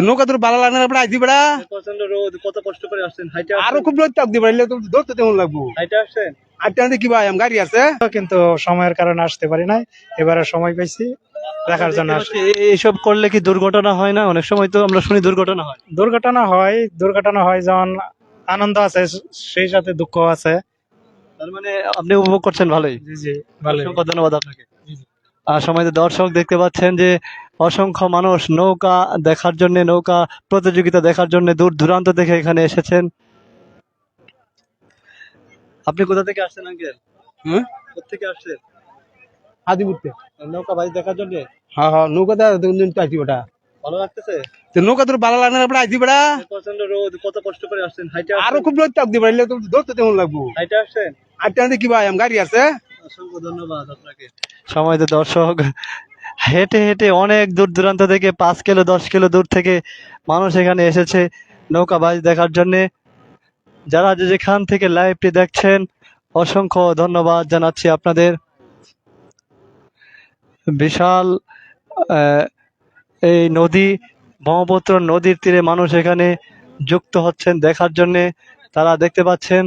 নৌকা তোর বালা লাগে না আইছি বেড়া প্রচন্ড রোদ, কত কষ্ট করে আসছেন, হাইটে আরো খুব রোদ চাপ দিবে ধরতে তেমন লাগবো হাইটে আসছেন। আটটা কি ভাই গাড়ি আছে কিন্তু সময়ের কারণে আসতে পারি নাই, এবারে সময় পাইছি দেখার জন্য আসছি। এইসব করলে কি দুর্ঘটনা হয় না? অনেক সময় তো আমরা শুনি দুর্ঘটনা হয়। দুর্ঘটনা হয় যেমন আনন্দ আছে সেই সাথে দুঃখ আছে। তার মানে আপনি উপভোগ করছেন ভালোই। জি জি ভালো। অসংখ্য ধন্যবাদ আপনাকে। আর সময় দর্শক দেখতে পাচ্ছেন যে অসংখ্য মানুষ নৌকা দেখার জন্য, নৌকা প্রতিযোগিতা দেখার জন্য দূর দূরান্ত থেকে এখানে এসেছেন। আপনি কোথা থেকে আসছেন আঙ্কেল? হ্যাঁ কোথা থেকে আসছেন? আদিপুরতে নৌকা বাইচ দেখার জন্য। হ্যাঁ হ্যাঁ নৌকাতে আইছি বেটা ভালো লাগতেছে? নৌকা তোর বালা লাগে না আইছি বেড়া প্রচন্ড রোদ, কত কষ্ট করে আসছেন, হাইটে আরো খুব রোদ চাপ দিবে ধরতে তেমন লাগবো হাইটে আসছেন। আটটা কি ভাই গাড়ি আছে অসংখ্য ধন্যবাদ আপনাকে। সময় দর্শক হেঁটে হেঁটে অনেক দূর দূরান্ত থেকে 5 কিলো 10 কিলো দূর থেকে মানুষ এখানে এসেছে নৌকা বাইচ দেখার জন্য। যারা যেখান থেকে লাইভটি দেখছেন অসংখ্য ধন্যবাদ জানাচ্ছি আপনাদের। বিশাল এই নদী, ব্রহ্মপুত্র নদীর তীরে মানুষ এখানে যুক্ত হচ্ছেন দেখার জন্য। তারা দেখতে পাচ্ছেন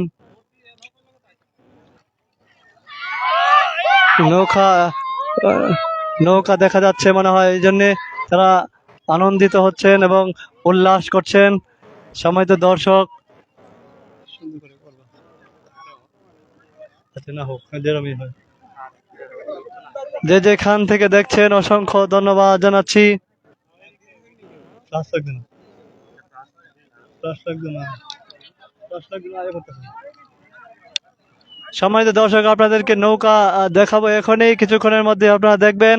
নৌকা নৌকা দেখা যাচ্ছে মনে হয়, এই জন্যে তারা আনন্দিত হচ্ছেন এবং উল্লাস করছেন। সময় তো দর্শক যে যেখান থেকে দেখছেন অসংখ্য ধন্যবাদ জানাচ্ছি। সম্মানিত দর্শক আপনাদেরকে নৌকা দেখাবো এখনই, কিছুক্ষণের মধ্যে আপনারা দেখবেন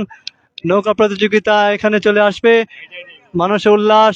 নৌকা প্রতিযোগিতা এখানে চলে আসবে। মানুষের উল্লাস,